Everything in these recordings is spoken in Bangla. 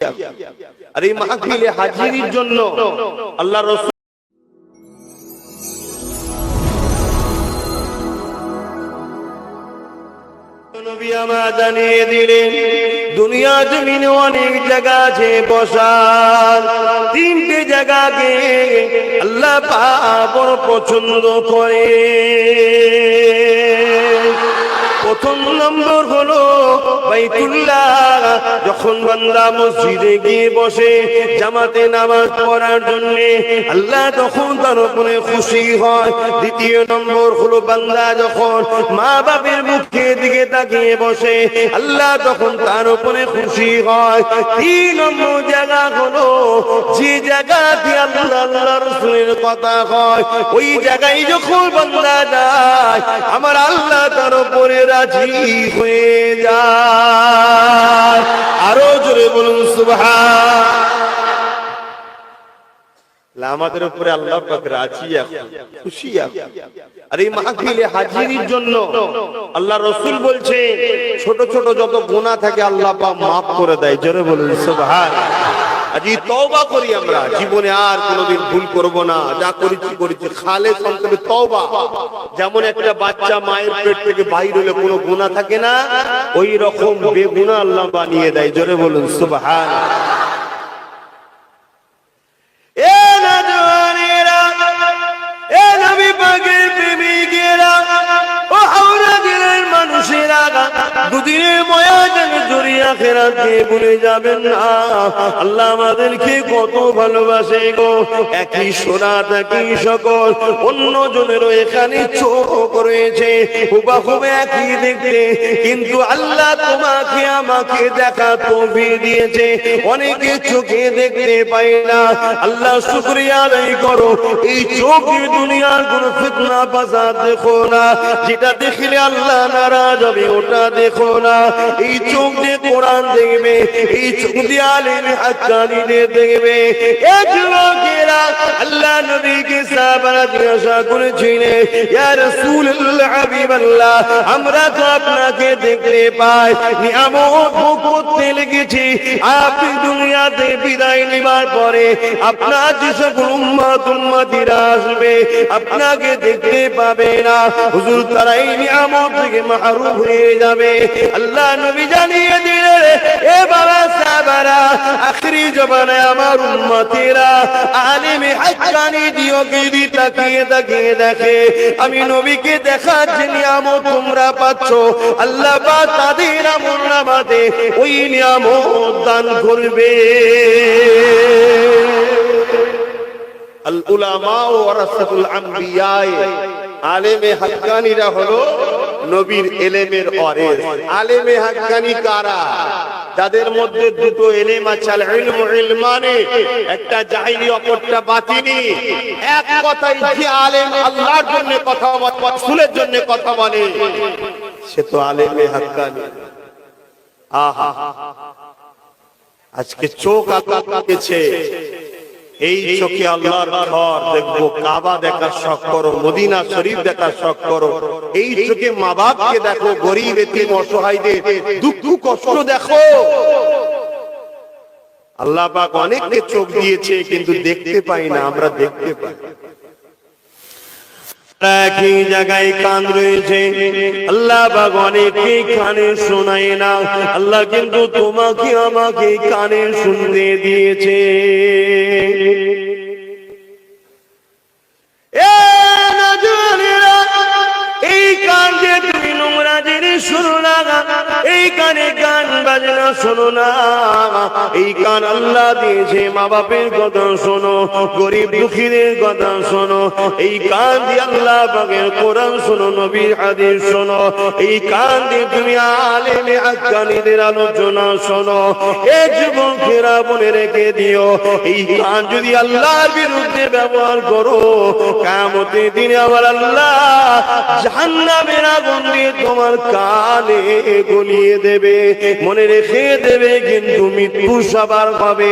আর এই মাহফিলে হাজিরির জন্য আল্লাহ রাসূল নবী আমাদের জানিয়ে দিলেন দুনিয়া জমিনে অনেক জায়গা আছে বসার, তিনটে জায়গাকে আল্লাহ পাক বড় পছন্দ করে। প্রথম নম্বর হলো বাইতুল্লাহ। যখন বান্দা মসজিদে গিয়ে বসে জামাতে নামাজ পড়ার জন্য আল্লাহ তখন তার উপরে খুশি হয়। দ্বিতীয় নম্বর হলো বান্দা যখন মা বাবার মুখের দিকে তাকিয়ে বসে আল্লাহ তখন তার উপরে খুশি হয়। তিন নম্বর জায়গা হলো যে জায়গাতে আল্লাহ রাসূলের কথা হয় ওই জায়গায় যখন বান্দা যায় আমার আল্লাহ তার উপরে রাজি হয়ে যায়। আরো জোরে বলুন সুবহান। আমাদের উপরে আল্লাহ পাক রাজি এখন, খুশি এখন। আর এই মাহফিলে হাজিরির জন্য আল্লাহ রাসূল বলছে ছোট ছোট যত গুনাহ থাকে আল্লাহ পাক maaf করে দেয়। জোরে বলুন সুবহান। আজি তওবা করি আমরা, জীবনে আর কোনোদিন ভুল করব না, যা করেছি করেছি খালেস অন্তরে তওবা। যেমন একটা বাচ্চা মায়ের পেট থেকে বাইর হলে কোনো গুনাহ থাকে না, ওই রকম বেগুনাহ আল্লাহ বানিয়ে দেয়। জোরে বলুন সুবহান। এ নওজওয়ানেরা, এ নবী পাকের প্রেমিকেরা, ও হাওড়া জেলার মানুষেরা, দুদিনের ময়দানে জড়িয়ে আখিরাতকে ভুলে যাবেন না। আল্লাহ আমাদেরকে কত ভালোবাসে গো। একই সোনা একই সকল, অন্য জনেরও এখানে চোখ রয়েছে হুবহু একই দেখতে, কিন্তু আল্লাহ তোমাকে আমাকে দেখা তৌফিক দিয়েছে। অনেকে চোখে দেখতে পায় না, আল্লাহ শুকরিয়া আদায় করো। এই চোখে দুনিয়ার কোন ফিতনা ফাসাদ দেখো না, যেটা দেখলে আল্লাহ নারাজ হবে ওটা দেখো না। এই চোখ দিয়ে কোরআন দেখবে, এই চোখ দিয়ে আলেমে হাক্কানীদের দেখবে। এক লোকেরা আল্লাহ নবীকে সাহাবারা জিজ্ঞাসা করেছিলেন, ইয়া রাসূলুল্লাহ হাবিবাল্লাহ, আমরা তো আপনাকে দেখতে পাই, নিয়ামত ভোগ করতে লেগেছি, আপনি দুনিয়াতে বিদায় নেবার পরে আপনার যে সকল উম্মতিরা আসবে আপনাকে দেখতে পাবে না, হুজুর তারা এই নিয়ামত থেকে মাহরুম হয়ে যাবে। আল্লাহ নবী জানিয়ে দিলেন, এ বাবা সাহাবারা, আখরি জমানে আমার উম্মতিরা আলেমে হাক্কানী দিওকে দি তাকিয়ে তাকিয়ে দেখে আমি নবীকে দেখার যে নিয়ামত তোমরা পাচ্ছ, আল্লাহ পাক তাদের আমলনামাতে ওই নিয়ামত দান করবে। আল উলামা ওয়ারাসাতুল আম্বিয়া, আলেমে হাক্কানীরা হলো নবীর এলেমের ওয়ারিস। আলেমে হাক্কানী কারা? যাদের মধ্যে দুটো এলেম আছে, আল ইলমু ইলমানি, একটা জাহিলি অপরটা বাতিনি। এক কথাই যে আলেম আল্লাহর জন্য কথা বলে, রাসূলের জন্য কথা বলে, সে তো আলেমে হাক্কানী। আহা, আজকে চোখ আঁকাছে, এই চোখে আল্লাহর ঘর দেখবো, কাবা দেখার শখ করো, মদিনা শরীফ দেখার শখ করো। এই চোখে মা বাপকে দেখো, গরিব এতিম অসহায়দের দুঃখ কষ্ট দেখো। আল্লাহ পাক অনেককে চোখ দিয়েছে কিন্তু দেখতে পাই না, আমরা দেখতে পাই। একই জায়গায় কান রয়েছে, আল্লাহ পাক অনেককে কানে শোনায় না, আল্লাহ কিন্তু তোমাকে আমাকে কানে শুনতে দিয়েছে। এই কান যে তুমি নোংরা জিনিস শোনো না, এই কানে গান বাজনা শোনো না, এই কান আল্লাহ দিয়েছে মা বাপের কথা শোনো, গরিব দুঃখীদের কথা শোনো। এই কান দিয়ে আল্লাহ পাকের কোরআন শোনো, নবীর হাদিস শোনো। এই কান দিয়ে তুমি আলেমে হাক্কানীদের আলোচনা শোনো। এই যুবকেরা মনে রেখে দিও, এই কান যদি আল্লাহর বিরুদ্ধে ব্যবহার করো, কিয়ামতের দিনে আমার আল্লাহ জাহান্নামের আগুন দিয়ে তোমার কানে গলিয়ে দেবে। মনে রেখে খেয়ে দেবে, কিন্তু মৃত্যু সবার হবে,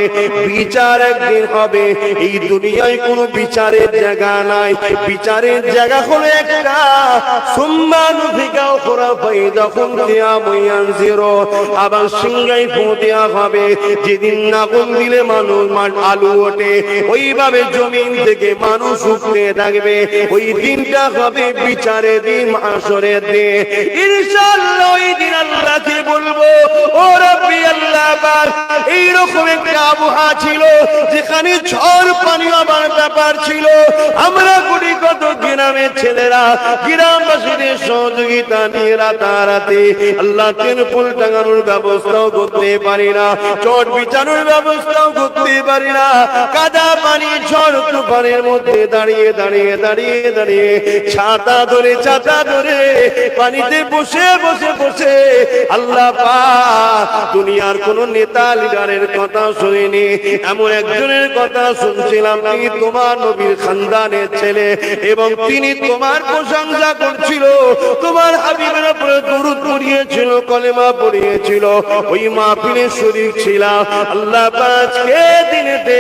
বিচার একদিন হবে। এই দুনিয়ায় কোনো বিচারের জায়গা নাই, বিচারের জায়গা হলো একটা, সুম্মানু ফিকাও খোরাফাই যখন কিয়াময়ান জিরো, আবার সিংহাই ফু দেওয়া হবে। যেদিন আগুন দিলে মানুষ আলু ওঠে, ওইভাবে জমিন থেকে মানুষ উঠতে থাকবে। ওই দিনটা হবে বিচারের দিন, মাহশরের দিন। ইনশাআল্লাহ ওই দিন আল্লাহকে বলবো, ও রব্বি আল্লাহ, এইরকম একটা আবহাওয়া ছিল যেখানে ঝড় পানি আবার ব্যাপার ছিল। আমরা কোটি কত গ্রামের ছেলেরা গ্রামবাসীদের সহযোগিতা নিয়ে রাতারাতি আল্লাহ তেরপল টাঙানোর ব্যবস্থাও করতে পারি না, চট বিছানোর ব্যবস্থাও করতে পারি না। কাদা পানি ঝড় তুফানের মধ্যে দাঁড়িয়ে দাঁড়িয়ে দাঁড়িয়ে দাঁড়িয়ে ছাতা ধরে পানিতে বসে বসে বসে আল্লাহ পাক দুনিয়ার কোন নেতা লিডারের কথা শুনিনি, এমন একজনের কথা শুনছিলাম, তিনি তোমার নবীর খানদানের ছেলে এবং তিনি তোমার প্রশংসা করছিল, তোমার হাবিবের উপরে দরুদ পড়িয়েছিল, কলেমা পড়িয়েছিল। ওই মাহফিলে শরীক ছিলাম। আল্লাহ পাক কে দিনেতে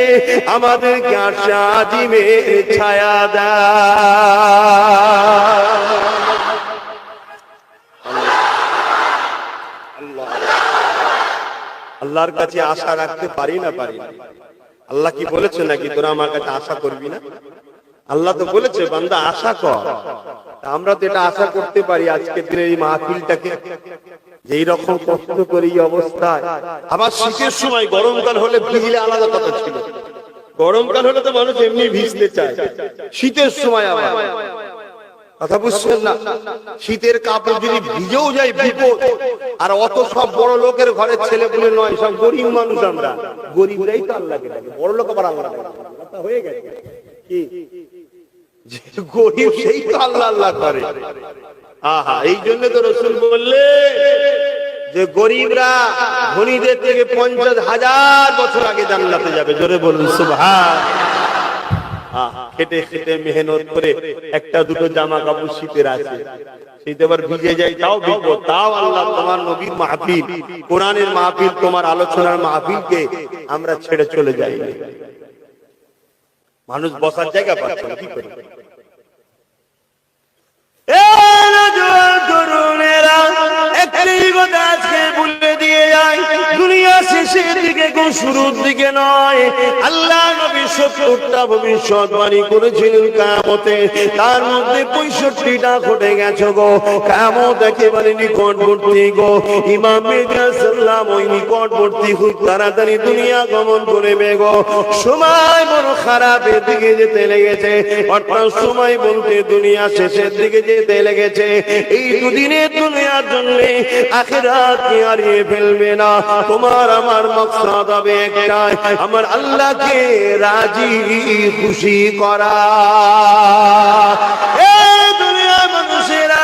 আমাদেরকে আরশে আজিমে ছায়া দেয়। আল্লাহর কাছে আশা রাখতে পারি না? আল্লাহ কি বলেছে নাকি তোরা আমার কাছে আশা করবি না? আল্লাহ তো বলেছে বান্দা আশা কর। আমরা তো এটা আশা করতে পারি আজকের দিনে এই মাহফিলটাকে যেই রকম কষ্ট করে এই অবস্থায়। আবার শীতের সময়, গরমকাল হলে ভিজলে আলাদা কথা ছিল, গরমকাল হলে তো মানুষ এমনি ভিজতে চায়, শীতের সময় আবার কথা বুঝছেন না, শীতের কাপড় যদি ভিজেও যায় বিপদ। আর অত সব বড় লোকের ঘরের ছেলে বলে নয়, সব গরিব মানুষ, আমরা গরিবরাই তো আল্লাহকে ডাকে, বড় লোক আবার আল্লাহ হয়ে গেছে কি, গরিব সেই তো আল্লাহ আল্লাহ করে। আহা, এই জন্য তো রাসূল বললে যে গরিবরা ধনীদের থেকে 50,000 বছর আগে জান্নাতে যাবে। জোরে বলুন সুবহানাল্লাহ। খেটে খেটে মেহনত করে একটা দুটো জামা কাপড় শীতের আছে, শীতে আবার ভিজে যায়, তাও বিপদ। তাও আল্লাহ তোমার নবীর মাহফিল, কোরআনের মাহফিল, তোমার আলোচনার মাহফিলকে আমরা ছেড়ে চলে যাই। মানুষ বসার জায়গা পাচ্ছে না, কি করে? দুনিয়া শেষের দিকে কোন শুরুর দিকে নয়। আল্লাহ নবী 70টা ভবিষ্যৎবাণী করেছিলেন কিয়ামতে, তার মধ্যে 65টা ঘটে গেছে গো। কিয়ামত একেবারে নিকটবর্তী গো। ইমাম মেহদী সাল্লাম ওই নিকটবর্তী, খুব তাড়াতাড়ি দুনিয়া গমন করবে গো। সময় বড় খারাপের দিকে যেতে লেগেছে, অর্থাৎ সময় বলতে দুনিয়া শেষের দিকে যেতে লেগেছে। এই দুদিনের দুনিয়ার জন্য আখিরাতকে হারিয়ে ফেলবে না। তোমার আমার মাকসাদ হবে একটাই, আমার আল্লাহকে রাজি খুশি করা। এই দুনিয়ার মানুষেরা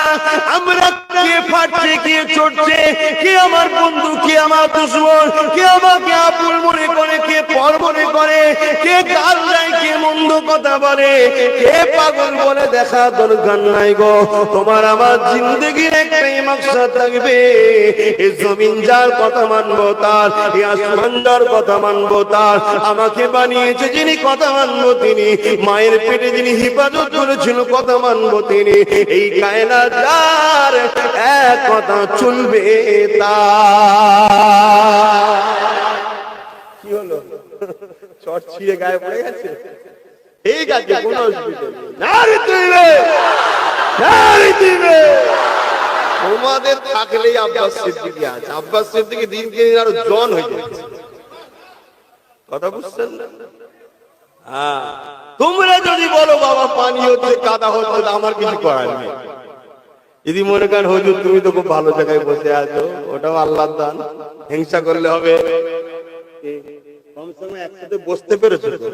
আমরা কে ফাটছে, কে চড়ছে, কে আমার বন্ধু, কে আমার দুশমন, কে আমাকে আপন মনে করে, কে পর মনে করে, কে গাল দেয়, কে মন্দ কথা বলে, কে পাগল বলে, দেখা দরকার নাই গো। তোমার আমার জিন্দেগির একটাই মাকসাদ থাকবে, এই জমিন যার কথা মানবো তার, এই আসমান যার কথা মানবো তার, আমাকে বানিয়েছে যিনি কথা মানবো তিনি, মায়ের পেটে যিনি হিফাজত করেছিল কথা মানবো তিনি, এই কায়নাত যার এক কথা চলবে তার। কি হলো, চট ছিঁড়ে গায়ে পড়ে গেছে? ঠিক আছে, কোনো অসুবিধা নেই। নারী দিবে, নারী দিবে। তোমাদের থাকলেই আব্বাস সিদ্দিকী আছে, আব্বাস সিদ্দিকী দিনকে দিন আরো জন হয়ে যাচ্ছে। কথা বুঝছেন না? হ্যাঁ, তোমরা যদি বলো বাবা পানি হচ্ছে, কাদা হচ্ছে, আমার কিছু করার নেই। যদি মনে করেন হুজুর তুমি তো খুব ভালো জায়গায় বসে আছো, ওটাও আল্লাহর দান, হিংসা করলে হবে? কমসমে একসাথে বসতে পেরেছো তো?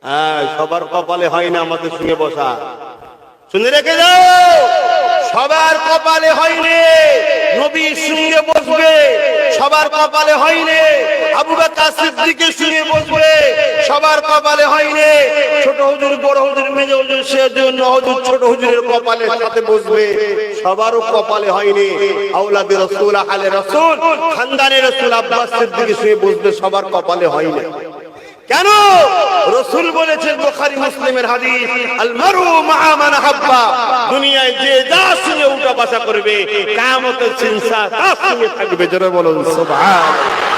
হ্যাঁ, সবার কপালে হয় না আমাদের সঙ্গে বসা, শুনে রেখে যাও, সবার কপালে হয়নি নবীর সঙ্গে বসবে, সবার কপালে হয়নি আবু বকর সিদ্দিকের সঙ্গে বসবে, সবার কপালে হয়নি। ছোট হুজুর, বড় হুজুর, মেজ হুজুর, সেজন্য হুজুর ছোট হুজুরের কপালের সাথে বসবে, সবারও কপালে হয়নি। আওলাদে রাসূল, আহলে রাসূল, খানদানে রাসূল আব্বাস সিদ্দিকের সঙ্গে বসবে, সবার কপালে হয়নি। কেন? রাসূল বলেছেন, বুখারী মুসলিমের হাদিস, আল মারউ মা'a মান হাব্বা, দুনিয়ায় যে যার সঙ্গে উঠা বসা করবে, কিয়ামতের দিন তার সঙ্গে থাকবে। জোরে বলুন সুবহানাল্লাহ।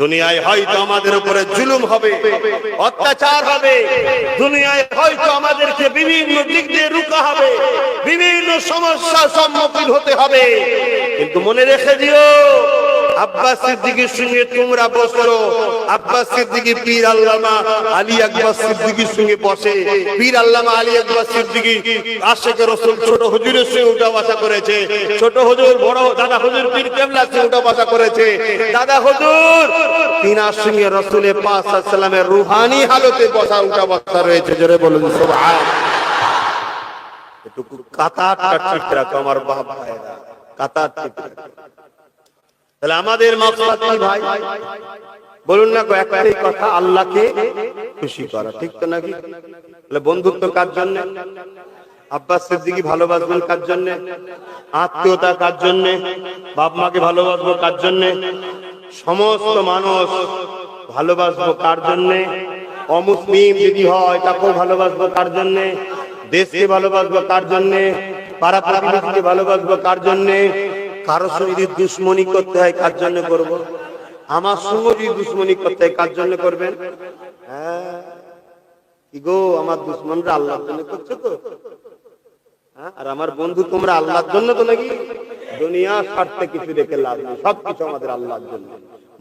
দুনিয়ায় হয়তো আমাদের উপরে জুলুম হবে, অত্যাচার হবে, দুনিয়ায় হয়তো আমাদেরকে বিভিন্ন দিক দিয়ে রুকা হবে, বিভিন্ন সমস্যার সম্মুখীন হতে হবে, কিন্তু মনে রেখে দিও, আব্বাস সিদ্দিকীর সঙ্গে তোমরা বসো। আব্বাস সিদ্দিকী পীর আল্লামা আলী আকবর সিদ্দিকীর সঙ্গে বসে। পীর আল্লামা আলী আকবর সিদ্দিকী আশিকে রাসূল ছোট হুজুরের সঙ্গে উঠা বসা করেছে। ছোট হুজুর বড় দাদা হুজুর পীর কেবলার সঙ্গে উঠা বসা করেছে। দাদা হুজুর তিনার সঙ্গে রাসূলের পাক সাল্লাল্লাহু আলাইহি ওয়াসাল্লামের রূহানি হালতে বসা উঠা বসা রয়েছে। জোরে বলুন সুবহান। একটু কাতারটা ঠিক রাখো আমার বাপ ভাইরা, কাতার ঠিক রাখো। তাহলে আমাদের মাকসাদ কি ভাই? বলুন না একটাই কথা, আল্লাহকে খুশি করা, ঠিক তো নাকি? তাহলে বন্ধুত্ব কার জন্য? আব্বাস সিদ্দিকী ভালোবাসবেন কার জন্য? আত্মীয়তা কার জন্য? বাপ মাকে ভালোবাসবো কার জন্য? সমস্ত মানুষ ভালোবাসবো কার জন্য? অমুসলিম যদি হয় তাকেও ভালোবাসবো কার জন্য? দেশকে ভালোবাসবো কার জন্য? পাড়া প্রতিবেশীকে ভালোবাসবো কার জন্য? কারো সঙ্গে যদি দুশ্মনী করতে হয় কার জন্য করব? আমার সঙ্গে যদি দুশ্মনী করতে হয় কার জন্য করবেন? হ্যাঁ কি গো, আমার দুশ্মনরা আল্লাহর জন্য করছে তো? হ্যাঁ, আর আমার বন্ধু তোমরা আল্লাহর জন্য তো নাকি? দুনিয়া স্বার্থে কিছু রেখে লাভ নেই, সবকিছু আমাদের আল্লাহর জন্য।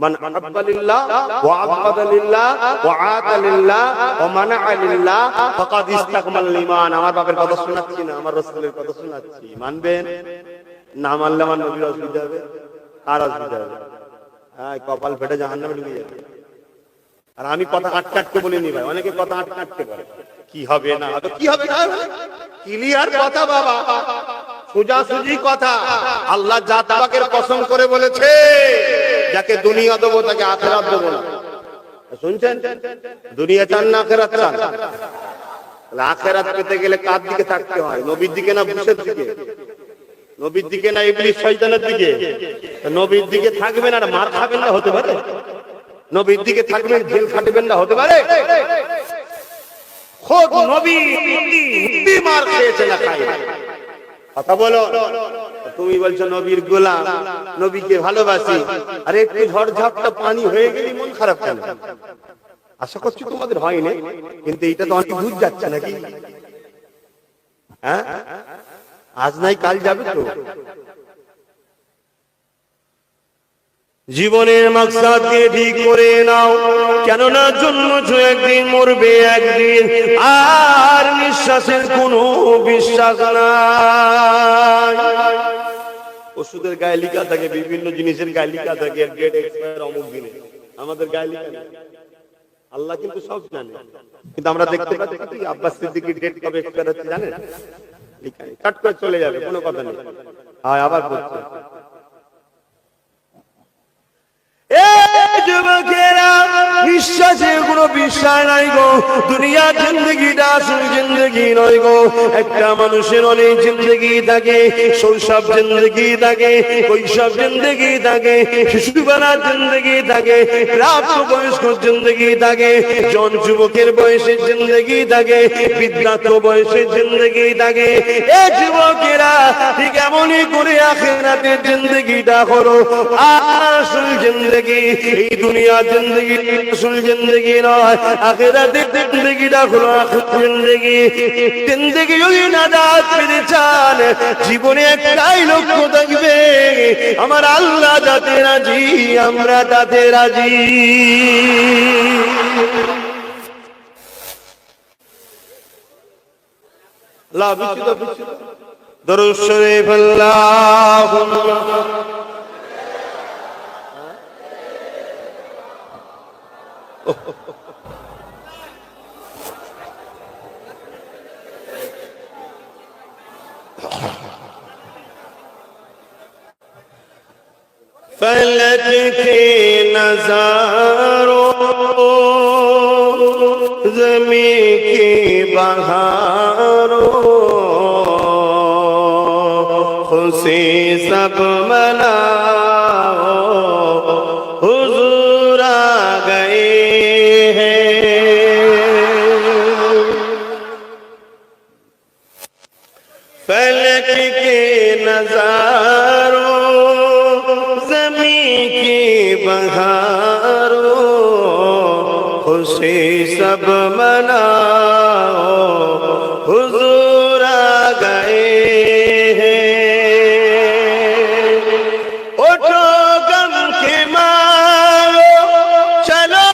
মান আহাব্বা লিল্লাহ ওয়া আবগাদা লিল্লাহ ওয়া আতা লিল্লাহ ওয়া মানাআ লিল্লাহ ফাকাদ ইসতাকমাল ঈমান। আমার বাপের কথা শোনাচ্ছি না, আমার রাসূলের কথা শোনাচ্ছি। মানবেন না? মানলে আমার নবীর অসুবিধা হবে, আর অসুবিধা হবে? হ্যাঁ, কপাল ফেটে জাহান্নামে ঢুকে যাবে। আর আমি কথা আটকে বলিনি ভাই, অনেকে কথা আটকে বলে কি হবে না হবে, কি হবে না হবে, ক্লিয়ার কথা বাবা, সোজাসুজি কথা। আল্লাহ জাত পাকের কসম করে বলেছে, যাকে দুনিয়া দেবো তাকে আখিরাত দেবো না। শুনছেন? দুনিয়া চান না আখিরাত চান? আখিরাত পেতে গেলে কার দিকে থাকতে হয়? নবীর দিকে না বুশের দিকে? নবীর দিকে না ইবলিস শয়তানের দিকে? নবীর দিকে থাকবেন আর মার খাবেন না হতে পারে? নবীর দিকে থাকবেন জেল খাটবেন না হতে পারে? খোদ নবী মার খেয়েছে না খাই? কথা বলো। তুমি বলছো নবীর গোলাম, নবীকে ভালোবাসি, আরে একটু ঝড় ঝাপটা পানি হয়ে গেলেই মন খারাপ কেন? আশা করছি তোমাদের হয়নি, কিন্তু এইটা তো অনেক দূর যাচ্ছে নাকি? হ্যাঁ, আজ নাই কাল যাবে তো। জীবনের মাকসাদকে ঠিক করে নাও, কেননা জন্মছো একদিন, মরবে একদিন, আর নিঃশ্বাসের কোনো বিশ্বাস নাই। ওষুধের গায়ে লেখা থাকে, বিভিন্ন জিনিসের গায়ে লেখা থাকে ডেট এক্সপায়ার অমুক দিনে, আমাদের গায়ে লেখা নেই। আল্লাহ কিন্তু সব জানে, কিন্তু আমরা দেখতে পাচ্ছি আব্বাস সিদ্দিকীর ডেট কবে এক্সপায়ার হচ্ছে জানেন? লেখা নেই, কাট করে চলে যাবে, কোনো কথা নেই। হ্যাঁ, আবার বলছে বিশ্বাসের কোনো বিশ্বাস নাই গো। দুনিয়া জিন্দগিটা আসল জিন্দগি নয় গো। একটা মানুষের অনেক জিন্দগি থাকে, শৈশব জিন্দগি থাকে, কৈশোর জিন্দগি থাকে, শিশুবেলার জিন্দগি থাকে, প্রাপ্ত বয়স্ক জিন্দগি থাকে, জন যুবকের বয়সের জিন্দগি থাকে, বৃদ্ধাত্ম বয়সের জিন্দগি থাকে। এ যুবকেরা ঠিক এমনই করে আখিরাতের জিন্দগিটা করো। আসল জিন্দগি এই দুনিয়া জিন্দগি আসল জিন্দগি নয়, আখিরাতের জিন্দগিটা হলো আসল জিন্দগি। জিন্দগি যদি নাজাত পেতে চান, জীবনে একটাই লক্ষ্য থাকবে, আমার আল্লাহ যাতে রাজি, আমরা তাতে রাজি। আল্লাহ বিশুদ্ধ দরুদ শরীফ আল্লাহুম্মা फलक के नजारों ज़मीं की बहारों खुशी सब मनाओ हुजूर आ गए हैं। फलक के नजारों ज़मीं की बहारों खुशी सब मनाओ हुजूर आ गए हैं। उठो गम के मारो चलो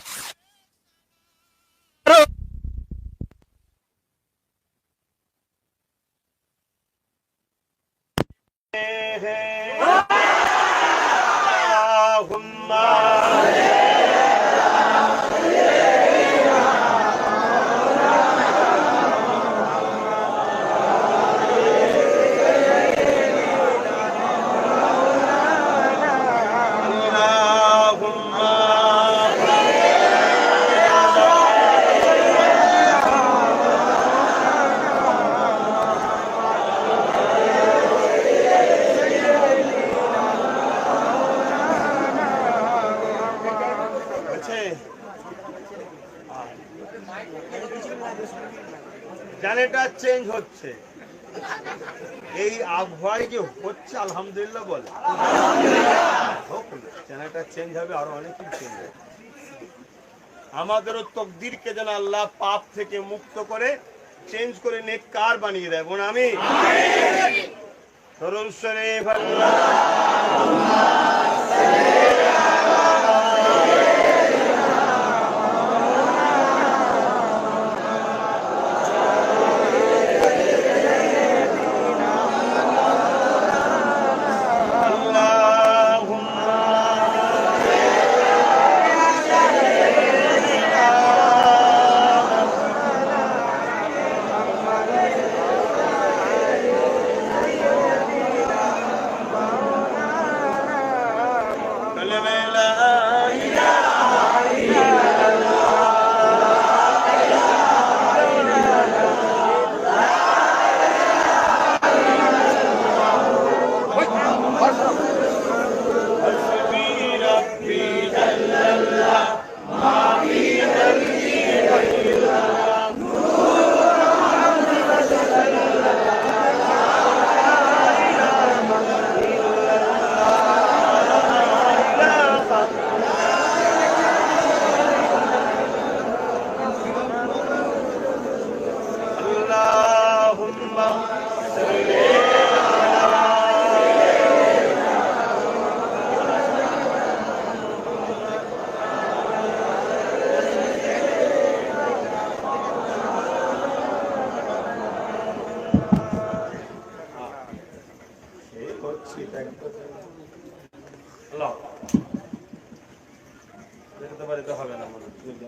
জানেটা চেঞ্জ হচ্ছে, এই আবহাওয়ায় যে হচ্ছে আলহামদুলিল্লাহ বলে জানেটা চেঞ্জ হবে, আরো অনেক কিছু চেঞ্জ হবে। আমাদেরও তকদিরকে যেন আল্লাহ পাপ থেকে মুক্ত করে চেঞ্জ করে নেককার বানিয়ে দেয়। বোন আমি দরুদ শরীফ হবে না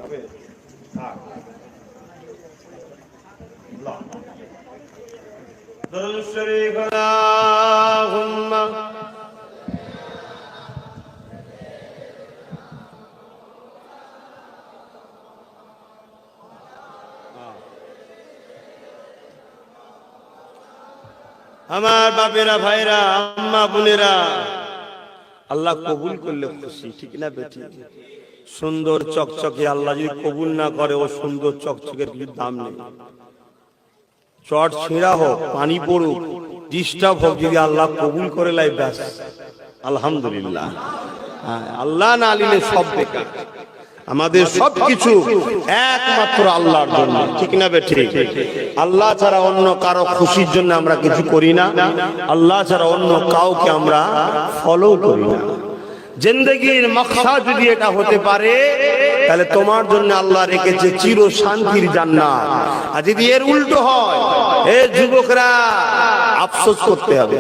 হবে। দরুদ শরীফ আল্লাহুম্মা আমার বাপেরা ভাইরা আম্মা বোনেরা আল্লাহ কবুল করলে খুশি, ঠিক না বেটি? সুন্দর চকচকে আল্লাহ যদি কবুল না করে ও সুন্দর চকচকের কিছু দাম নেই। চট ছেঁড়া হোক, পানি পড়ুক, ডিস্টার্ব হোক, যদি আল্লাহ কবুল করে লাই ব্যাস আলহামদুলিল্লাহ। আল্লাহ না নিলে সব বেকার। আমাদের সবকিছু একমাত্র আল্লাহর জন্য, ঠিক না বেটি? আল্লাহ ছাড়া অন্য কারো খুশির জন্য আমরা কিছু করি না, আল্লাহ ছাড়া অন্য কাউকে আমরা ফলো করি না। জিন্দেগির মাকসাদ যদি এটা হতে পারে তাহলে তোমার জন্য আল্লাহ রেখেছে চির শান্তির জান্নাত। আর যদি এর উল্টো হয়, এ যুবকরা আফসোস করতে হবে,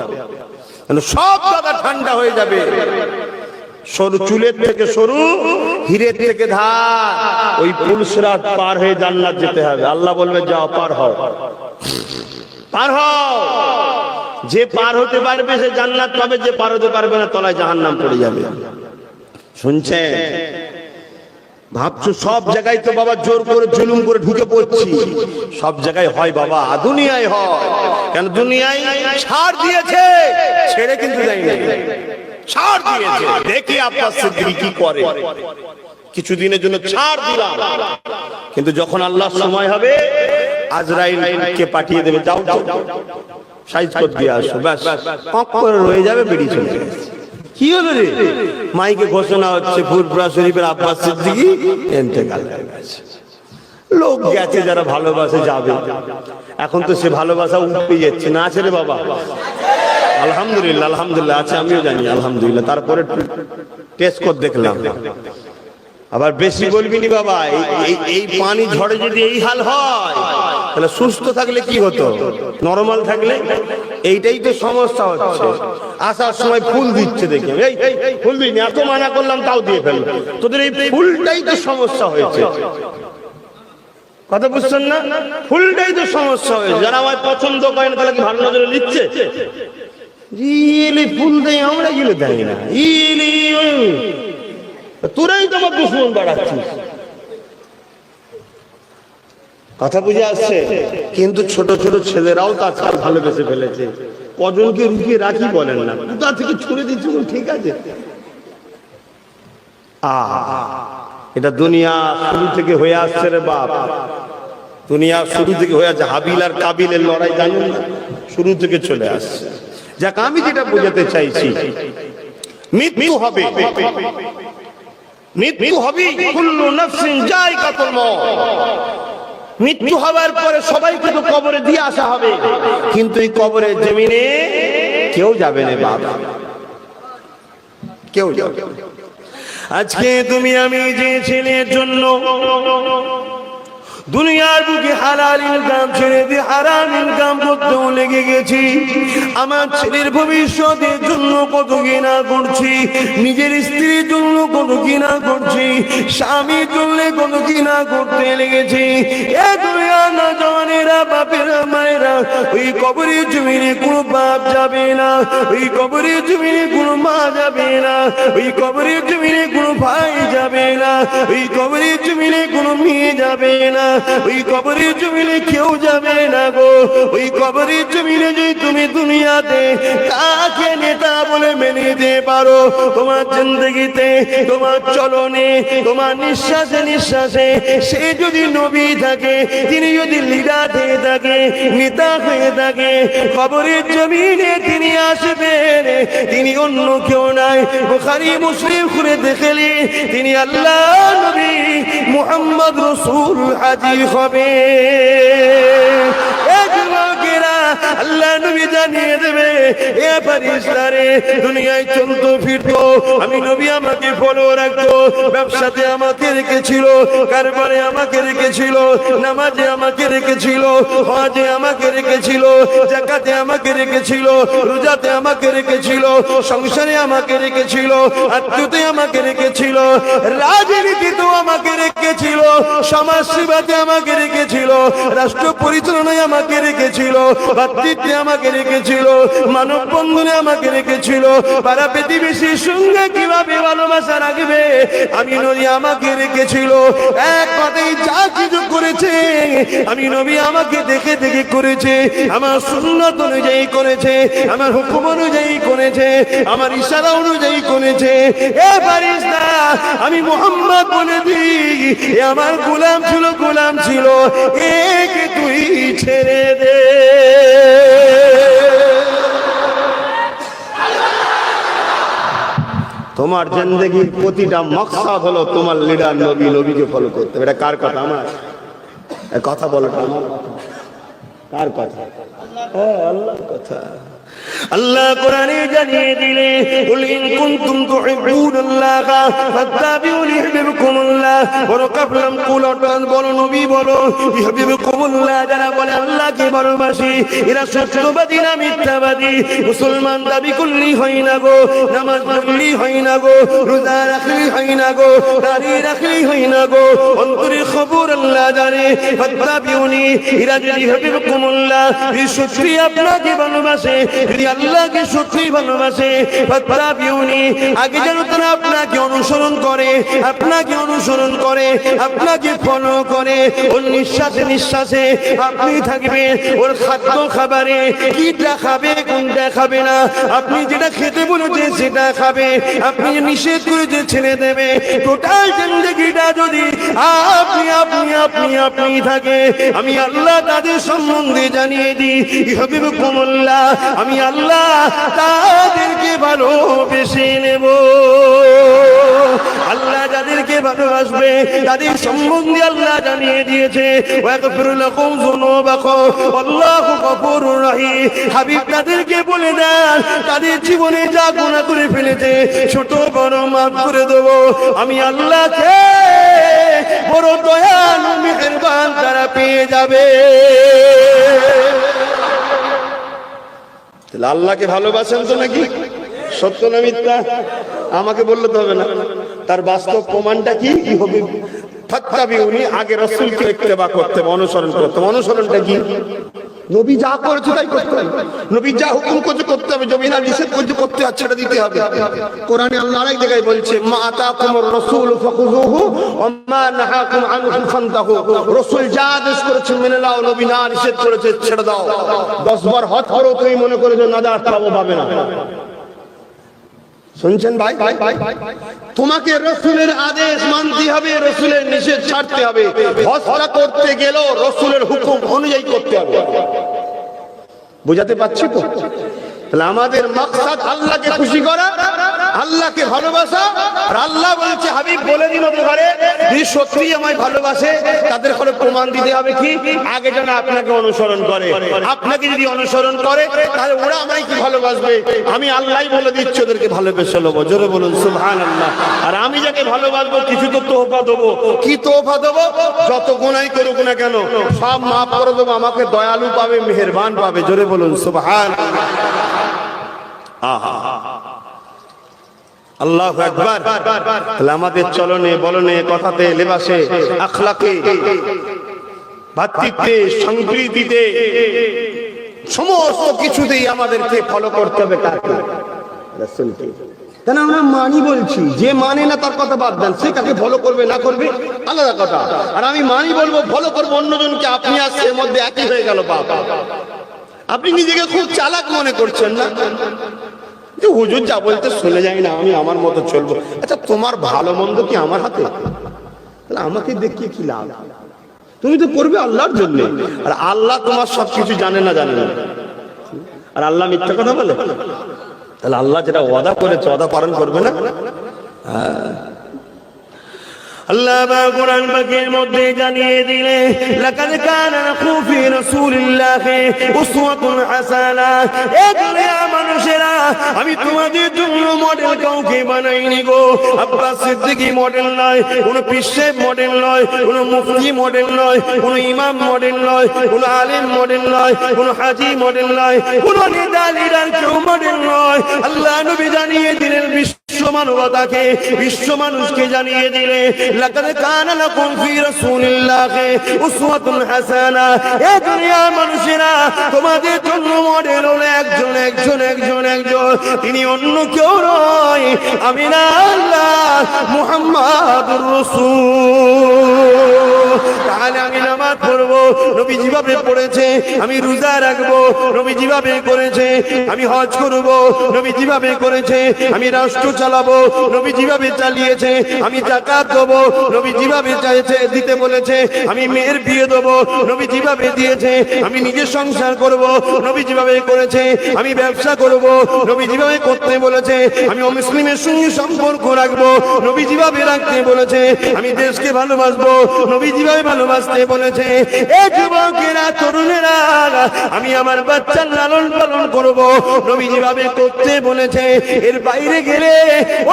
সব জায়গা ঠান্ডা হয়ে যাবে। সরু চুলের থেকে সরু, হিরের থেকে ধার, ওই পুলসিরাত পার হয়ে জান্নাত যেতে হবে। আল্লাহ বলবে যাও পার হও, পার হও। যে পার হতে পারবে সে জান্নাত পাবে, যে পার হতে পারবে না তলায় জাহান্নাম পড়ে যাবে। শুনছেন? ভাবছো সব জায়গায় তো বাবা জোর করে জুলুম করে ঢুকে পড়ছি, সব জায়গায় হয় বাবা, দুনিয়ায় হয় কেন? দুনিয়ায় ছাড় দিয়েছে, ছেড়ে কিন্তু দেয়নি, ছাড় দিয়েছে। দেখি আপনার সিদ্দিকী কি করে, কিছুদিনের জন্য ছাড় দিলাম, কিন্তু যখন আল্লাহর সময় হবে আজরাইলকে পাঠিয়ে দেবে, যাও যাও সাইজ করে দিয়ে আসো, ব্যাস কক করে রয়ে যাবে, বেরিয়ে চলে যাবে। কি হলো রে? মাইকে ঘোষণা হচ্ছে ফুরফুরা শরীফের আব্বাস সিদ্দিকী ইন্তেকাল হয়ে গেছে। লোক গেছে যারা ভালোবাসে যাবে, এখন তো সে ভালোবাসা উঠে যাচ্ছে না, আছে রে বাবা? আলহামদুলিল্লাহ, আলহামদুলিল্লাহ আছে, আমিও জানি আলহামদুলিল্লাহ। তারপরে টেস্ট করে দেখলাম। আবার বেশি বলবি নি বাবা, এই পানি ঝড়ে যদি এই হাল হয় তাহলে সুস্থ থাকলে কি হতো, নরমাল থাকলে? এইটাই তো সমস্যা হচ্ছে। আসার সময় ফুল দিচ্ছে দেখে, এই ফুল দিইনি, এত মানা করলাম তাও দিয়ে ফেল, তোদের এই ফুলটাই তো সমস্যা হয়েছে। কথা বুঝছেন না? ফুলটাই তো সমস্যা হয়েছে। যারা আমার পছন্দ করে না তাহলে কি ভালো নজরে নিচ্ছে? ফুল দেয়, আমরা গেলে দেয় না, তোরাই তো আমার দুশ্মন বাড়াচ্ছিস। কথা বুঝে আসছে? কিন্তু ছোট ছোট ছেলেরাও তো আজকাল ভালোবেসে ফেলেছে। কজনকে রুকিয়ে রাখি বলেন না, কোথা থেকে ছুড়ে দিচ্ছি, ঠিক আছে। এটা দুনিয়া শুরু থেকে হয়ে আসছে রে বাপ, দুনিয়া শুরু থেকে হয়ে আছে। হাবিল আর কাবিলের লড়াই জানেন না, শুরু থেকে চলে আসছে। যাক, আমি যেটা বোঝাতে চাইছি, মৃত্যু হবে, মৃত্যু হবে, কুল্লু নাফসিন যায়কাতুল মউত। মৃত্যু হওয়ার পরে সবাইকে তো কবরে দিয়ে আসা হবে, কিন্তু এই কবরের জমিনে কেউ যাবে না বাবা, কেউ যাবে। আজকে তুমি আমি যে ছেলের জন্য দুনিয়ার বুকে হালাল ইনকাম ছেড়ে দিয়ে হারাম ইনকাম করতেও লেগে গেছি, আমার ছেলের ভবিষ্যতের জন্য কত ঘৃণা করছি, নিজের স্ত্রীর জন্য কত ঘৃণা করছি, স্বামীর জন্য কত ঘৃণা করতে লেগেছি। এ দুনিয়া না জানেরা, বাপেরা মায়েরা, ওই কবরের জমিনে কোনো বাপ যাবে না, ওই কবরের জমিনে কোনো মা যাবে না, ওই কবরের জমিনে কোনো ভাই যাবে না, ওই কবরের জমিনে কোনো মেয়ে যাবে না, ওই কবরের জমিনে কেউ যাবে না গো। ওই কবরের জমিনে যদি তুমি দুনিয়াতে কাকে নেতা বলে মেনে নিতে পারো, তোমার জিন্দেগিতে, তোমার চলনে, তোমার নিঃশ্বাসে নিঃশ্বাসে সে যদি নবী থাকে, তিনি যদি লিডার হয়ে থাকে, নেতা হয়ে থাকে, কবরের জমিনে তিনি আসবেন, তিনি অন্য কেউ নাই। বুখারী মুসলিম খুলে দেখলে তিনি আল্লাহ নবী মুহাম্মদ রাসূল হাজির হবে। আল্লাহ নবী জানিয়ে দেবে, এ ফেরেশতারে, দুনিয়ায় চলতো ফিরতো, আমি নবী আমাকে ফলো রাখতো, ব্যবসাতে আমাকে রেখেছিল, কারবারে আমাকে রেখেছিল, নামাজে আমাকে রেখেছিল, হজে আমাকে রেখেছিল, যাকাতে আমাকে রেখেছিল, রোজাতে আমাকে রেখেছিল, সংসারে আমাকে রেখেছিল, আত্মীয়তে আমাকে রেখেছিল, রাজনীতিতে আমাকে রেখেছিল, সমাজ সেবাতে আমাকে রেখেছিল, রাষ্ট্র পরিচালনায় আমাকে রেখেছিল, ভাতৃত্বে আমাকে রেখেছিল, মানব বন্ধনে আমাকে রেখেছিল, পাড়া প্রতিবেশীর সঙ্গে কিভাবে ভালোবাসা রাখবে আমি নবী আমাকে রেখেছিল। এক কথাই যা কিছু করেছে আমি নবী আমাকে দেখে দেখে করেছে, আমার সুন্নাত অনুযায়ী করেছে, আমার হুকুম অনুযায়ী করেছে, আমার ইশারা অনুযায়ী করেছে। এ ফেরেশতা, আমি মুহাম্মদ বলে দিই, এ আমার গোলাম ছিল, গোলাম ছিল, একে তুই ছেড়ে দে। তোমার জিন্দেগির প্রতিটা মকসদ হলো তোমার লিডার নবী, নবীকে ফলো করতে হবে। এটা কার কথা? আমার কথা বলো, কার কথা? আল্লাহর কথা। আল্লাহ কোরআনে জানিয়ে দিলে, কুল ইন কুনতুম তুহিব্বুনাল্লাহা ফাত্তাবিউনি ইউহিব্বুকুমুল্লাহ। বড় কাফলাম কুল অর্থাৎ বলো নবী বলো ইউহিব্বুকুমুল্লাহ। যারা বলে আল্লাহকে ভালোবাসি এরা সত্যবাদী না মিথ্যাবাদী? মুসলমান দাবি করলেই হয় না গো, নামাজ পড়লেই হয় না গো, রোজা রাখলেই হয় না গো, দাড়ি রাখলেই হয় না গো, অন্তরের খবর আল্লাহ জানে। ফাত্তাবিউনি, এরা যদি ইউহিব্বুকুমুল্লাহ, এই সত্যি আপনাকে ভালোবাসে, যদি আল্লাহকে সত্যি ভালোবাসে ফাত্তাবিউনি, আগে যেন তারা আপনাকে অনুসরণ করে, আপনাকে অনুসরণ করে, আপনাকে ফলো করে। ওর নিঃশ্বাসে নিঃশ্বাসে আপনি থাকবেন, ওর খাদ্য খাবারে কিটা খাবে কোনটা খাবে না, আপনি যেটা খেতে বলেছে সেটা খাবে, আপনি যে নিষেধ করেছে ছেড়ে দেবে। টোটাল জিন্দেগিটা যদি আপনি আপনি আপনি আপনি থাকে, আমি আল্লাহ তাদের সম্বন্ধে জানিয়ে দিই ইহবিবকুমুল্লাহ, আমি আল্লাহ তাদেরকে ভালোবেসে নেব। আল্লাহ যাদেরকে ভালোবাসবে তাদের সম্বন্ধে আল্লাহ জানিয়ে দিয়েছে ওয়াগফিরু লাকুম যুনুবাকুম আল্লাহু গফুরুর রহিম। হাবিব তাদেরকে বলে দেন তাদের জীবনে যা গুনাহ করে ফেলেছে ছোট বড় মাফ করে দেব। আমি আল্লাহকে বড় দয়ালু মেহেরবান তারা পেয়ে যাবে। তাহলে আল্লাহকে ভালোবাসেন তো নাকি? সত্য না মিথ্যা? আমাকে বললে তো হবে না, তার বাস্তব প্রমাণটা কি হবে? ফাত্তাবিউনি, আগে রাসূলকে ইত্তেবা করতে হবে, অনুসরণ করতে হবে। অনুসরণটা কি? নবী যা করেছে তাই করতে হবে, নবী যা হুকুম করতে করতে হবে, নবী না নিষেধ করতে করতে আছে সেটা দিতে হবে। কোরআনে আল্লাহ আরেক জায়গায় বলছে মা আতাকুমুর রাসূল ফাখুযুহু ওয়া মা নাহাকুম আনহু ফান্তাহু, রাসূল যা আদেশ করেছে মেনে নাও, নবী না নিষেধ করেছে ছেড়ে দাও। 10 বার হজ করো, তুমি মনে করে যে নাজাত পাবো, পাবে না। শুনছেন ভাই? তোমাকে রাসূলের আদেশ মানতে হবে, রাসূলের নিষেধ ছাড়তে হবে। হজটা করতে গেলেও রাসূলের হুকুম অনুযায়ী করতে হবে। বুঝাতে পারছি তো? তাহলে আমাদের মাকসাদ আল্লাহকে খুশি করা, আল্লাহকে ভালোবাসা। আর আল্লাহ বলছে হাবিব বলে দিন ওদের ঘরে যদি সত্যি আমায় ভালোবাসে তাদের ঘরে প্রমাণ দিতে হবে কি? আগে যেন আপনাকে অনুসরণ করে। আপনাকে যদি অনুসরণ করে তাহলে ওরা আমায় কি ভালোবাসবে? আমি আল্লাহই বলে দিচ্ছি ওদেরকে ভালোবেসে নেবো। জোরে বলুন সুবহানাল্লাহ। আর আমি যাকে ভালোবাসবো কিছু তো তোহফা দেবো। কি তোহফা দেবো? যত গুনাহ করুক না কেন সব মাফ করে দেবো, আমাকে দয়ালু পাবে, মেহেরবান পাবে। জোরে বলুন সুবহানাল্লাহ। আল্লাহু আকবার। তাহলে আমাদের চলনে বলনে কথাতে লেবাসে আখলাকে ভাতৃত্বে সম্প্রীতিতে সমস্ত কিছুতেই আমাদেরকে ফলো করতে হবে কাকে? রাসূলকে। কেন আমরা মানি বলছি, যে মানে না তার কথা বাদ দেন, সে কাকে ফলো করবে না করবে আলাদা কথা। আর আমি মানি বলবো ফলো করবো অন্যজনকে, আপনি আর এর মধ্যে একই হয়ে গেল। বাবা আপনি নিজেকে খুব চালাক মনে করছেন না? যে হুজুর যা বলতে শুনে যাই না, আমি আমার মতো চলবো। আচ্ছা তোমার ভালো মন্দ কি আমার হাতে? তাহলে আমাকে দেখিয়ে কি লাভ? তুমি তো করবে আল্লাহর জন্য। আর আল্লাহ তোমার সবকিছু জানে না, জানে না। আর আল্লাহ মিথ্যা কথা বলে? তাহলে আল্লাহ যেটা ওয়াদা করেছে ওয়াদা পালন করবে না? আল্লাহ কোরআন পাকের মধ্যে জানিয়ে দিলে লাকাদ কানা লাকুম ফি রাসূলিল্লাহি উসওয়াতুন হাসানাহ। এ দুনিয়ার মানুষেরা আমি তোমাদের জন্য মডেল কাউকে বানাইনি গো। আব্বাস সিদ্দিকী মডেল নয়, কোন পীর সাহেব মডেল নয়, কোন মুফতি মডেল নয়, কোন ইমাম মডেল নয়, কোন আলেম মডেল নয়, কোন হাজী মডেল নয়, কোন নেতা লিডার কেউ মডেল নয়। আল্লাহ নবী জানিয়ে দিলেন বিশ্ব মানবতাকে, বিশ্ব মানুষকে জানিয়ে দিলে লাকাদ কানা লাকুম ফি রাসূলিল্লাহি উসওয়াতুন হাসানাহ। এ দুনিয়ার মানুষেরা তোমাদের জন্য মডেল হলো একজন একজন একজন একজন, তিনি অন্য কেউ নয়, আমি না আল্লাহ মুহাম্মাদুর রাসূল। তাহলে আমি নামাজ পড়বো নবী যেভাবে পড়েছে, আমি রোজা রাখবো নবী যেভাবে করেছে, আমি হজ করবো নবী যেভাবে করেছে, আমি রাষ্ট্র চালাবো নবী যেভাবে চালিয়েছে, আমি যাকাত দেবো নবী যেভাবে চাইছে দিতে বলেছে, আমি মেয়ের বিয়ে দেবো নবী যেভাবে দিয়েছে, আমি নিজে সংসার করব নবী যেভাবে করেছে, আমি ব্যবসা করব নবী যেভাবে করতে বলেছে, আমি অমুসলিমের সঙ্গে সম্পর্ক রাখবো নবী যেভাবে রাখতে বলেছে, আমি দেশকে ভালোবাসবো নবী যেভাবে ভালোবাসতে বলেছে। এই যুবকেরা তরুণেরা আমি আমার বাচ্চার লালন পালন করব নবী যেভাবে করতে বলেছে। এর বাইরে গেলে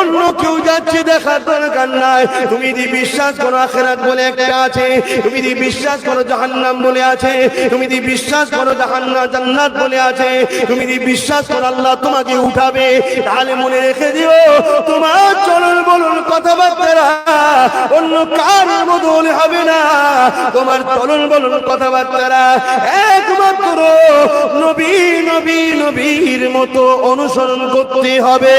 অন্য কেউ যাচ্ছে দেখার দরকার নাই। তুমি যদি বিশ্বাস করো আখিরাত বলে একটা আছে, তুমি যদি বিশ্বাস করো জাহান্নাম বলে আছে, তুমি যদি বিশ্বাস করো জান্নাত বলে আছে, তুমি যদি বিশ্বাস করো আল্লাহ তোমাকে উঠাবে, তাহলে মনে রেখে দিও তোমার চলন বলন কথাবার্তা অন্য অন্য কার মতো হলে হবে না। তোমার চলন বলন কথাবার্তা একমাত্র নবী নবী নবীর মতো অনুসরণ করতে হবে।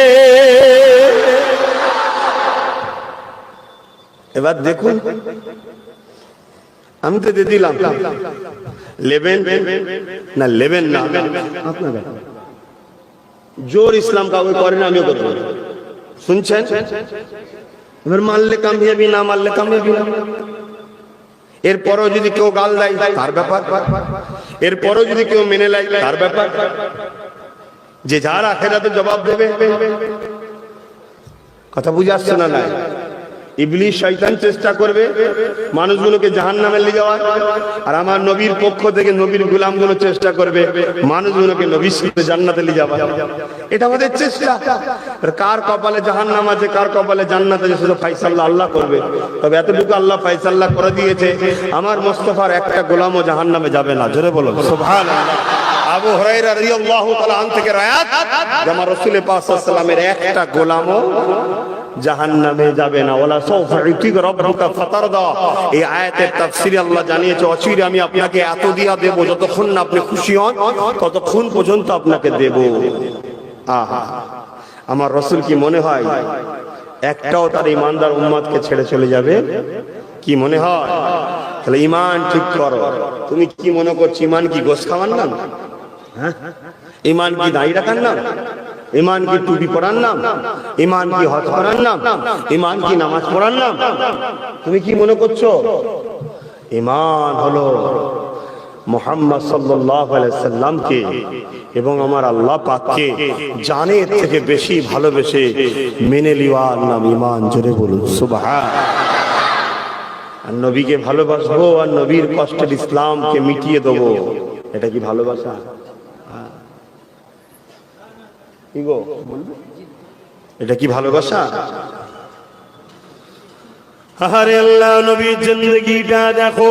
এবার দেখুন, আমি তো দিয়ে দিলাম লেবেন না লেবেন না, জোর ইসলাম কাউকে করে না, আমিও করবো। শুনছেন? এবার মানলে কামিয়াবি, না মানলে কামিয়াবি না। এরপরও যদি কেউ গাল দেয় তার ব্যাপার, এরপরও যদি কেউ মেনে নেয় তার ব্যাপার, যে যার আখেরাতে জবাব দেবে। কথা বুঝে আসছে না? নাই ইবলিস শয়তান চেষ্টা করবে মানুষগুলোকে জাহান্নামে নিয়ে যাওয়ার, আর আমার নবীর পক্ষ থেকে নবীর গোলামগুলো চেষ্টা করবে মানুষগুলোকে নবীর সাথে জান্নাতে নিয়ে যাওয়া। এটা আমাদের চেষ্টা। কার কপালে জাহান্নাম আছে কার কপালে জান্নাত আছে সেটা ফায়সালা আল্লাহ করবে। তবে এতটুকু আল্লাহ ফায়সালা করে দিয়েছে, আমার মোস্তফার একটা গোলামও জাহান্নামে যাবে না। জোরে বলো সুবহানাল্লাহ। আবু হুরায়রা রাদিয়াল্লাহু তাআলা আন থেকে রায়াত, যে আমার রাসূল পাক সাল্লাল্লাহু আলাইহি ওয়াসাল্লামের একটা গোলামও জাহান্নামে যাবে না। ওয়ালা সাউফা ইউতিকা রাব্বুকা ফাতারদা, এই আয়াতের তাফসীরে আল্লাহ জানিয়েছে, অচিরে আমি আপনাকে এত দিয়া দেব যতক্ষণ না আপনি খুশি হন ততক্ষণ পর্যন্ত আপনাকে দেব। আহা, আমার রাসূল কি মনে হয় একটাও তার ঈমানদার উম্মতকে ছেড়ে চলে যাবে? কি মনে হয়? তাহলে ঈমান ঠিক করো। তুমি কি মনে করছো ঈমান কি গোশ খাওয়ার নাম? হ্যাঁ, ঈমান কি দাঁড়িয়ে রাখার নাম? ঈমান কি টুপি পরার নাম? ঈমান কি হজ করার নাম? ঈমান কি নামাজ পড়ার নাম? তুমি কি মনে করছো? ঈমান হলো মুহাম্মদ সাল্লাল্লাহু আলাইহি সাল্লামকে এবং আমার আল্লাহ পাককে জানের থেকে বেশি ভালোবেসে মেনে নেওয়ার নাম ঈমান। জোরে বলুন সুবহানাল্লাহ। আর নবীকে ভালোবাসবো আর নবীর কষ্টের ইসলামকে মিটিয়ে দেবো, এটা কি ভালোবাসা? কি গো, এটা কি ভালোবাসা? আরে আল্লাহ, নবীর জিন্দেগিটা দেখো,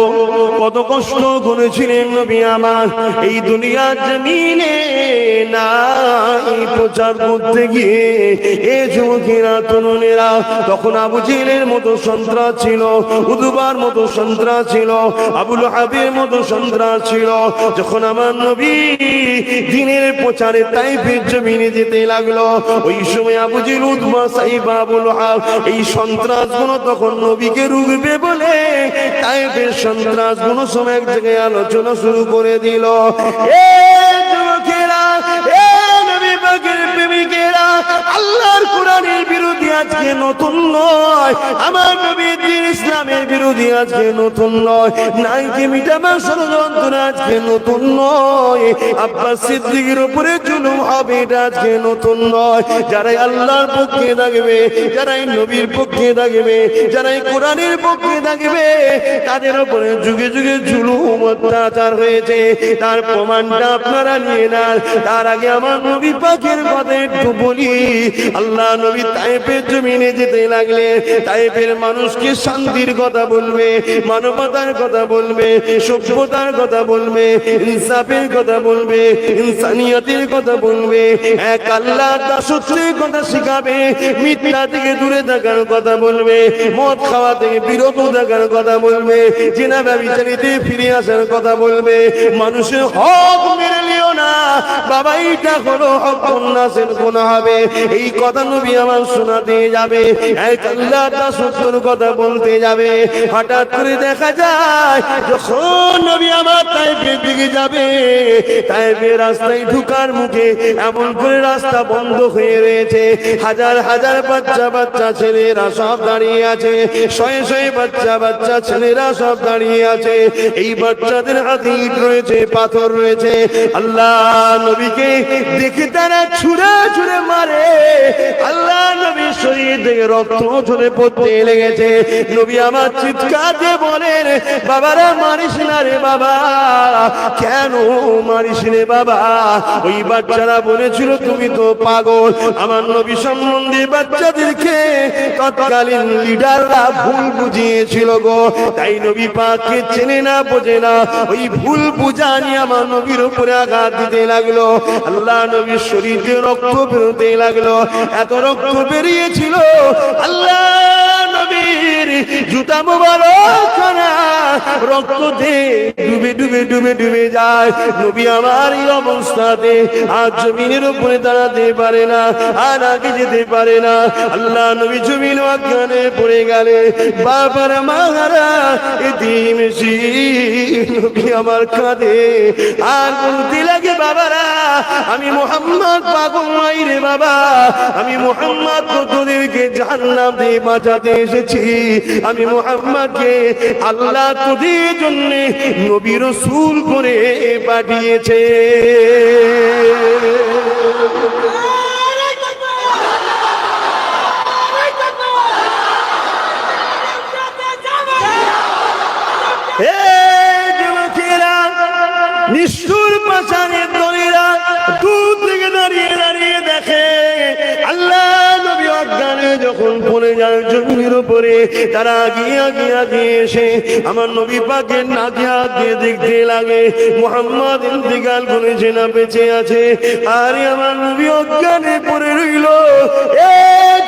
কত কষ্ট করেছিলেন নবী আমার। এই দুনিয়ার জমিনে নাই প্রচার করতে গিয়ে এ যুবকেরা তরুণেরা, তখন আবু জেহেলের মতো সন্ত্রাস ছিল, উতবার মতো সন্ত্রাস ছিল, আবুল হাবের মতো সন্ত্রাস ছিল। যখন আমার নবী দ্বীনের প্রচারে তাইফের জমিনে যেতে লাগলো, ওই সময় আবু জেহেল, উতবা, সাইবা, আবুল হাব এই সন্ত্রাসগুলো তখন নবীকে রুখবে বলে তাইফের সন্ত্রাসগুলো সময় এক জায়গায় আলোচনা শুরু করে দিল। এ যুবকেরা, এ নবী পাকের প্রেমিকেরা, আল্লাহর কোরআনের বিরোধী আজকে নতুন নয়, আমার নবীর দ্বীন ইসলামের বিরোধী আজকে নতুন নয়, নাইকে মিটাবার ষড়যন্ত্র আজকে নতুন নয়, আব্বাস সিদ্দিকের উপরে জুলুম হবে এটা আজকে নতুন নয়। যারাই আল্লাহর পক্ষে থাকবে, যারাই নবীর পক্ষে থাকবে, যারাই কোরআনের পক্ষে থাকবে, তাদের উপরে যুগে যুগে জুলুম অত্যাচার হয়েছে, তার প্রমাণটা আপনারা নিয়ে নেন। তার আগে আমার নবী পাকের কথা একটু বলি। আল্লাহ নবী তাইফের জমিনে যেতে লাগলে তাইফের মানুষকে শান্তির কথা বলবে, মানবতার কথা বলবে, সভ্যতার কথা বলবে, ইনসাফের কথা বলবে, ইনসানিয়তের কথা বলবে, এক আল্লাহর দাসত্বের কথা শিখাবে, মিথ্যা থেকে দূরে থাকার কথা বলবে, মদ খাওয়া থেকে বিরত থাকার কথা বলবে, জিনা ব্যভিচারিতে ফিরে আসার কথা বলবে, মানুষের হক মেরে নিও না বাবা, এইটা হলো হক, নাসের গুনাহ হবে, এই কথা নবী আমার শোনাতে যাবে, এক আল্লাহর দাসত্বের কথা বলতে যাবে। হঠাৎ করে দেখা যায় যখন নবী আমার তাইফের দিকে যাবে, তাইফের রাস্তায় ঢুকার মুখে এমন করে রাস্তা বন্ধ হয়ে রয়েছে, হাজার হাজার বাচ্চা বাচ্চা ছেলেরা সব দাঁড়িয়ে আছে, শয়ে শয়ে বাচ্চা বাচ্চা ছেলেরা সব দাঁড়িয়ে আছে। এই বাচ্চাদের হাতে ইট রয়েছে, পাথর রয়েছে। আল্লাহ নবীকে দেখে তারা ছুঁড়ে ছুঁড়ে মারে। আল্লাহ নবীর শরীর থেকে রক্ত ঝরে পড়তে লেগেছে। নবী আমার চিৎকার দিয়ে বলেন, বাবারা মারিস না রে বাবা, কেন মারিস রে বাবা? ওই বাচ্চারা বলেছিল তুমি তো পাগল। আমার নবী সম্বন্ধে বাচ্চাদেরকে তৎকালীন লিডাররা ভুল বুঝিয়েছিল গো, তাই নবী পাককে চেনে না বোঝে না, ওই ভুল বুঝা নিয়ে আমার নবীর উপরে আঘাত দিতে লাগলো। আল্লাহ নবীর শরীর দিয়ে রক্ত বেরোতে লাগলো, এত রক্ত বেরিয়েছিল আল্লাহ নবীর জুতা জুতা মোবারক খানা রক্ত দিয়ে ডুবে ডুবে ডুবে ডুবে যায়। নবী আমার এই অবস্থাতে আজ জমিনের উপরে দাঁড়াতে পারে না, আর আগে যেতে পারে না। আল্লাহ নবী জমিন অজ্ঞানে পড়ে গেলে বাবার মাহারা এতিম নবী আমার কাঁদে আর বলতে লাগে, বাবারা আমি মুহাম্মদ পাগল নাই রে বাবা, আমি মুহাম্মদ তোদেরকে জাহান্নাম থেকে বাঁচাতে এসেছি। আমি মুহাম্মদকে আল্লাহ তোদের জন্য নবী রাসূল করে পাঠিয়েছে। নিষ্ঠুর পাষাণের দলেরা দূর থেকে দাঁড়িয়ে দাঁড়িয়ে দেখে আল্লাহ নবী অজ্ঞানে যখন পড়ে যায় জমির উপরে, তারা আগিয়ে আগিয়ে আগিয়ে এসে আমার নবী পাকের নাকে হাত দিয়ে দেখতে লাগে মুহাম্মদ ইন্তেকাল করেছে না বেঁচে আছে। আরে আমার নবী অজ্ঞানে পড়ে রইল। এ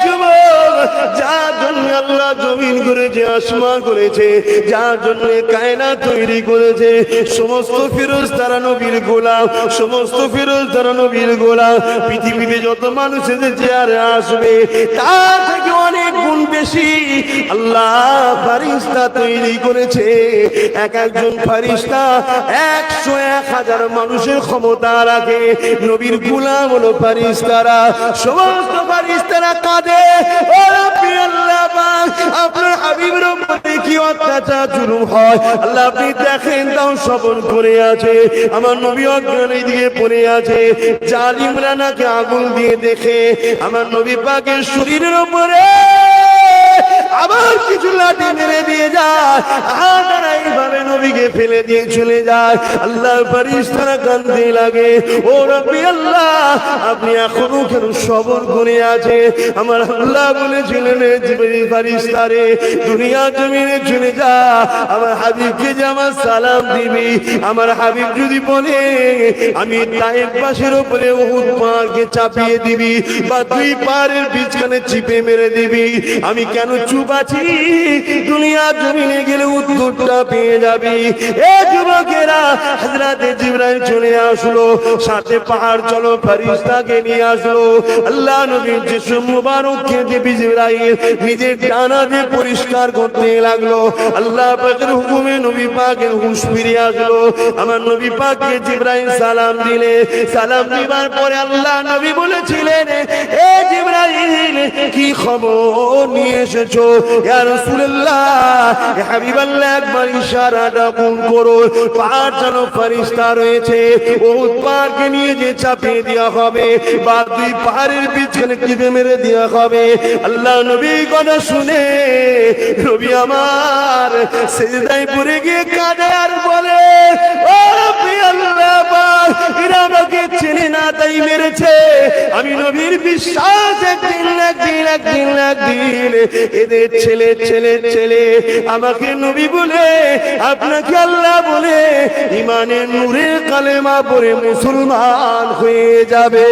যুবক, যার জন্য আল্লাহ জমিন করেছে, আসমান করেছে, যার জন্য কায়নাত তৈরি করেছে, সমস্ত ফেরেশতারা নবীর গোলাম, সমস্ত ফেরেশতারা নবীর গোলাম। পৃথিবীতে যত মানুষ এসেছে আর আসবে তার থেকে অনেক গুণ বেশি আল্লাহ ফেরেশতা তৈরি করেছে। এক একজন ফেরেশতা 100-1000 মানুষের ক্ষমতা রাখে। নবীর গোলাম হলো ফেরেশতারা। সমস্ত ফেরেশতারা কাঁদে, ও রাব্বি আল্লাহ পাক, আপনার হাবিবের উপরে কি অত্যাচার জুলুম হয় আল্লাহ আপনি দেখেন, তাও সবর করে আছে। আমার নবী অজ্ঞানের দিকে পড়ে আছে, জালিমরা নাকি আগুন দিয়ে দেখে আমার নবী পাকের শরীরের উপরে আবার কিছু লাঠি মেরে দিয়ে যায়, আর এইভাবে নবীকে ফেলে দিয়ে চলে যায়। আল্লাহর ফেরেশতারা কাঁদতে লাগে, ও রাব্বি আল্লাহ আপনি এখনো কেন সবর করে আছে? আমার আল্লাহ বলেছিলেন জিবরিল ফেরেশতারে দুনিয়া জমিনে চলে যা, আমার হাবিবকে যে আমার সালাম দিবি। আমার হাবিব যদি বলে আমি তায়েফ পাশের উপরে উহুদ পাহাড়কে চাপিয়ে দিবি বা দুই পাহাড়ের বিচখানে চিপে মেরে দিবি, আমি কেন চুপ আছি? দুনিয়া জমিনে গেলে উত্তরটা পেয়ে যাবি। এ যুবকেরা, হযরত জিবরাইল চলে আসলো, সাথে পাহাড় চলো ফেরেশতাকে নিয়ে আসলো। আল্লাহ নবীর জিসম মুবারককে জিবরাইল নিজের ডানা দিয়ে পরিষ্কার করতে লাগলো। আল্লাহ পাকের হুকুমে নবী পাকের হুঁশ ফিরে আসলো। আমার নবী পাককে জিবরাইল সালাম দিলে, সালাম দিবার পরে আল্লাহ নবী বলেছিলেন, এ জিবরাইল কি খবর নিয়ে এসেছো? ইয়া রাসূলুল্লাহ, ইয়া হাবিবাল্লাহ, একবার ইশারাটা কোন করো। পাহাড় যেন ফেরেশতা রয়েছে, উহুদ পাহাড়কে নিয়ে যে চাপিয়ে দেওয়া হবে বা দুই পাহাড়ের বিচখানে টিপে মেরে দেওয়া হবে। আল্লাহ নবী কথা শুনে নবী আমার সিজদায় পড়ে গিয়ে কাঁদে আর বলে, ও রাব্বি আল্লাহ পাক, এরা আমাকে চেনে না তাই মেরেছে। আমি নবীর বিশ্বাস একদিন এদের ছেলে ছেলে ছেলে আমাকে নবী বলে, আপনাকে আল্লাহ বলে ইমানের নূরে কালেমা পড়ে মুসলমান হয়ে যাবে।